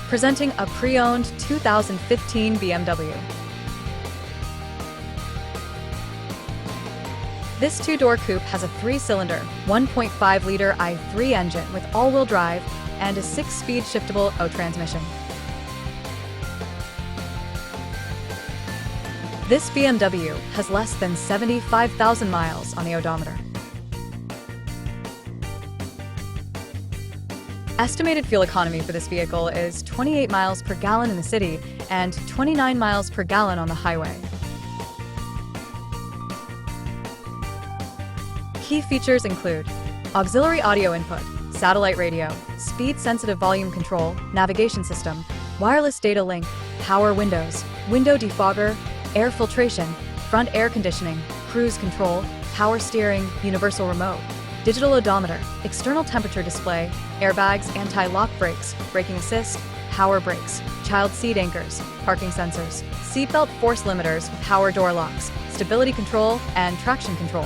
presenting a pre-owned 2015 BMW. This two-door coupe has a 3-cylinder, 1.5-liter i3 engine with all-wheel drive and a 6-speed shiftable O transmission. This BMW has less than 75,000 miles on the odometer. Estimated fuel economy for this vehicle is 28 miles per gallon in the city and 29 miles per gallon on the highway. Key features include auxiliary audio input, satellite radio, speed-sensitive volume control, navigation system, wireless data link, power windows, window defogger, air filtration, front air conditioning, cruise control, power steering, universal remote, digital odometer, external temperature display, airbags, anti-lock brakes, braking assist, power brakes, child seat anchors, parking sensors, seatbelt force limiters, power door locks, stability control, and traction control.